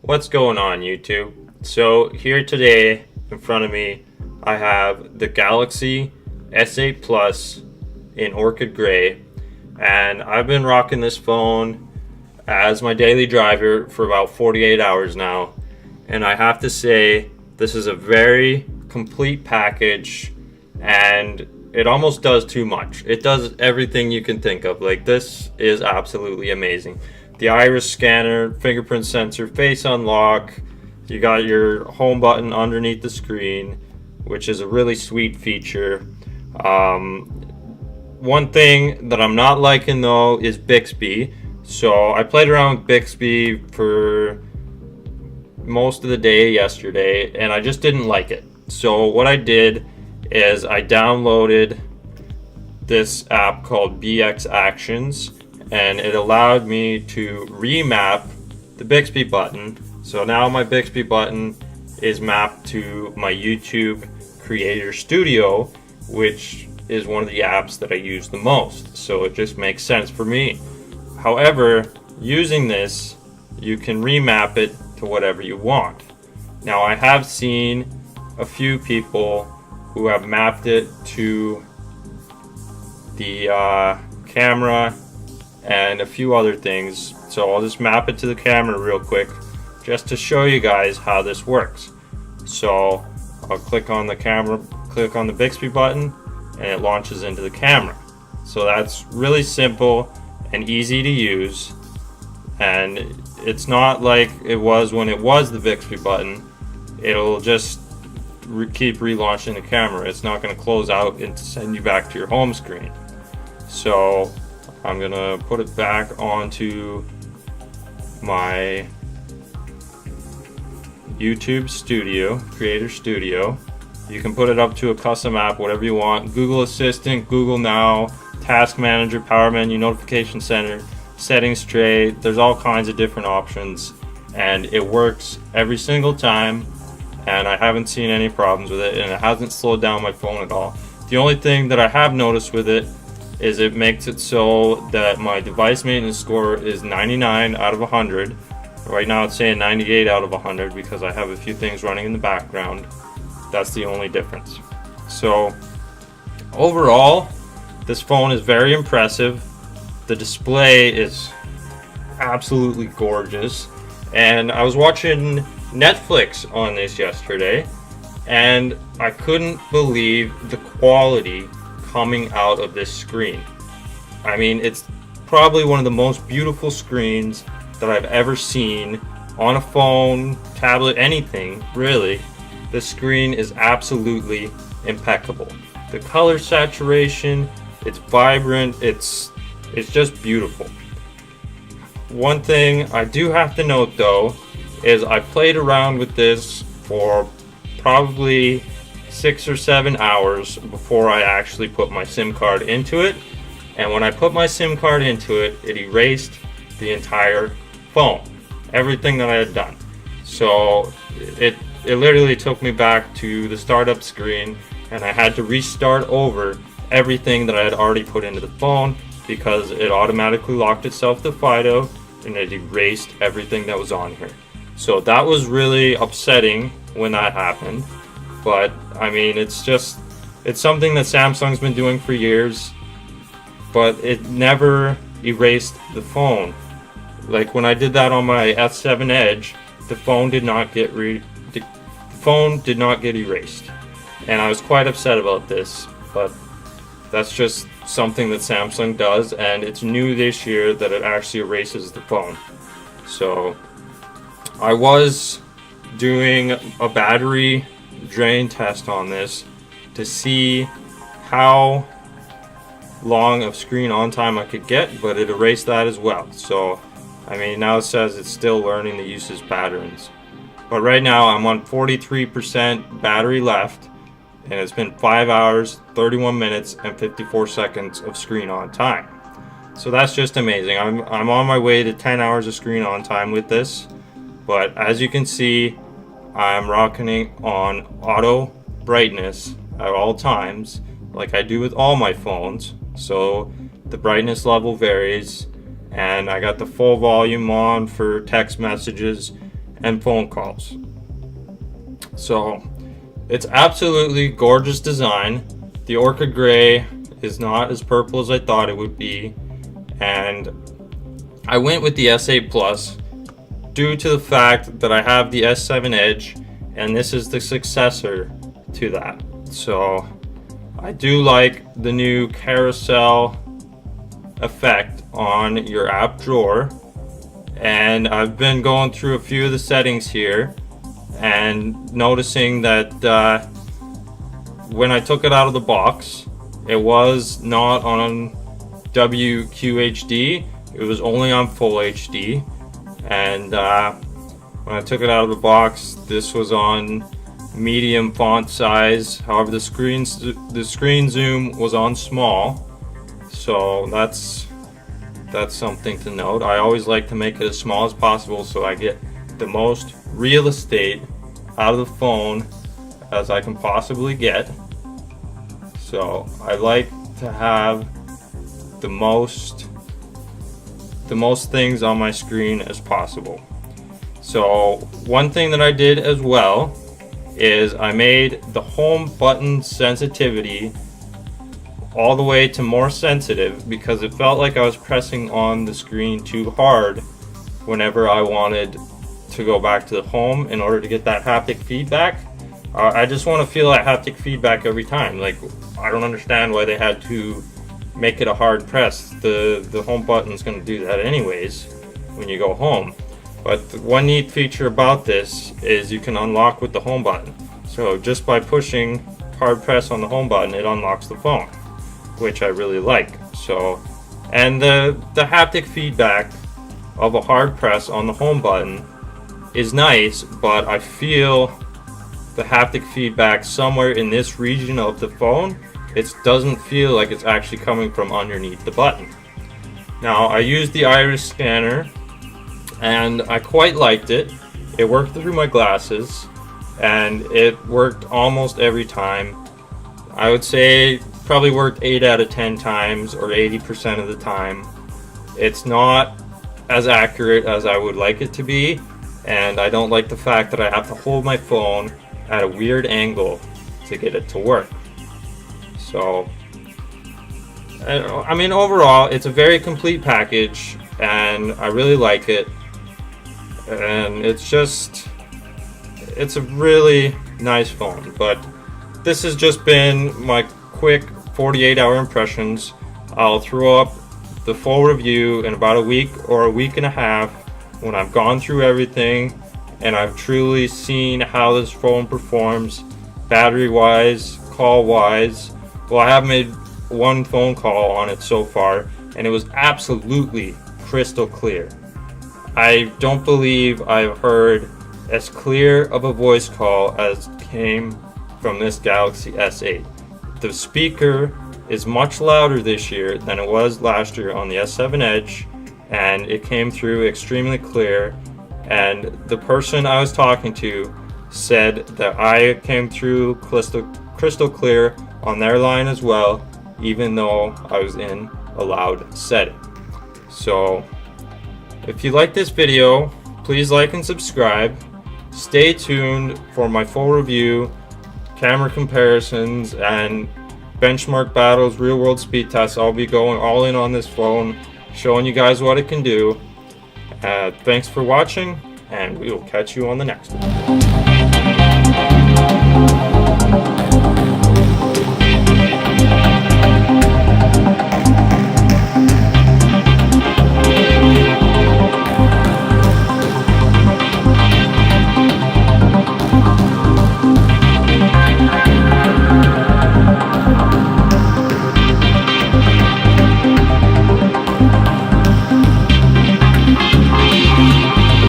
What's going on, YouTube? So here today in front of me I have the Galaxy S8 Plus in Orchid Gray, and I've been rocking this phone as my daily driver for about 48 hours now, and I have to say this is a very complete package, and it almost does too much. It does everything you can think of. Like, this is absolutely amazing. The iris scanner, fingerprint sensor, face unlock. You got your home button underneath the screen, which is a really sweet feature. One thing that I'm not liking though is Bixby. So I played around with Bixby for most of the day yesterday, and I just didn't like it. So what I did is I downloaded this app called BX Actions, and it allowed me to remap the Bixby button. So now my Bixby button is mapped to my YouTube Creator Studio, which is one of the apps that I use the most. So it just makes sense for me. However, using this, you can remap it to whatever you want. Now, I have seen a few people who have mapped it to the camera and a few other things. So I'll just map it to the camera real quick just to show you guys how this works. So I'll click on the camera, click on the Bixby button, and it launches into the camera. So that's really simple and easy to use, and it's not like it was when it was the Bixby button. It'll just keep relaunching the camera. It's not going to close out and send you back to your home screen. So I'm gonna put it back onto my YouTube Studio, Creator Studio. You can put it up to a custom app, whatever you want. Google Assistant, Google Now, Task Manager, Power Menu, Notification Center, Settings Tray. There's all kinds of different options, and it works every single time, and I haven't seen any problems with it, and it hasn't slowed down my phone at all. The only thing that I have noticed with it is it makes it so that my device maintenance score is 99 out of 100. Right now it's saying 98 out of 100 because I have a few things running in the background. That's the only difference. So overall, this phone is very impressive. The display is absolutely gorgeous. And I was watching Netflix on this yesterday, and I couldn't believe the quality coming out of this screen. I mean, it's probably one of the most beautiful screens that I've ever seen on a phone, tablet, anything really. The screen is absolutely impeccable. The color saturation, it's vibrant, it's just beautiful. One thing I do have to note though is I played around with this for probably 6 or 7 hours before I actually put my SIM card into it, and when I put my SIM card into it, it erased the entire phone, everything that I had done. So it literally took me back to the startup screen, and I had to restart over everything that I had already put into the phone because it automatically locked itself to FIDO and it erased everything that was on here. So that was really upsetting when that happened. But I mean, it's something that Samsung's been doing for years, but it never erased the phone. Like when I did that on my S7 Edge, the phone did not get erased, and I was quite upset about this. But that's just something that Samsung does, and it's new this year that it actually erases the phone. So I was doing a battery drain test on this to see how long of screen on time I could get, but it erased that as well. So I mean, now it says it's still learning the usage patterns, but right now I'm on 43% battery left, and it's been 5 hours, 31 minutes, and 54 seconds of screen on time. So that's just amazing. I'm on my way to 10 hours of screen on time with this, but as you can see, I'm rocking it on auto brightness at all times, like I do with all my phones. So the brightness level varies, and I got the full volume on for text messages, and phone calls. So it's absolutely gorgeous design. The Orca Gray is not as purple as I thought it would be, and I went with the S8 Plus due to the fact that I have the S7 Edge, and this is the successor to that. So I do like the new carousel effect on your app drawer, and I've been going through a few of the settings here and noticing that when I took it out of the box, it was not on WQHD, it was only on Full HD, and when I took it out of the box, this was on medium font size. However, the screen zoom was on small, so that's something to note. I always like to make it as small as possible so I get the most real estate out of the phone as I can possibly get. So I like to have the most things on my screen as possible. So one thing that I did as well is I made the home button sensitivity all the way to more sensitive, because it felt like I was pressing on the screen too hard whenever I wanted to go back to the home in order to get that haptic feedback. I just want to feel that haptic feedback every time. Like, I don't understand why they had to make it a hard press. The home button's going to do that anyways when you go home. But one neat feature about this is you can unlock with the home button. So just by pushing hard press on the home button, it unlocks the phone, which I really like. So, and the haptic feedback of a hard press on the home button is nice, but I feel the haptic feedback somewhere in this region of the phone, it doesn't feel like it's actually coming from underneath the button. Now, I used the iris scanner and I quite liked it. It worked through my glasses and it worked almost every time. I would say probably worked 8 out of 10 times, or 80% of the time. It's not as accurate as I would like it to be, and I don't like the fact that I have to hold my phone at a weird angle to get it to work. So I mean, overall it's a very complete package and I really like it, and it's a really nice phone. But this has just been my quick 48-hour impressions. I'll throw up the full review in about a week or a week and a half when I've gone through everything and I've truly seen how this phone performs battery wise, call wise. Well, I have made one phone call on it so far and it was absolutely crystal clear. I don't believe I've heard as clear of a voice call as came from this Galaxy S8. The speaker is much louder this year than it was last year on the S7 Edge, and it came through extremely clear, and the person I was talking to said that I came through crystal clear on their line as well, even though I was in a loud setting. So if you like this video, please like and subscribe. Stay tuned for my full review, camera comparisons, and benchmark battles, real world speed tests. I'll be going all in on this phone, showing you guys what it can do. Thanks for watching, and we will catch you on the next one.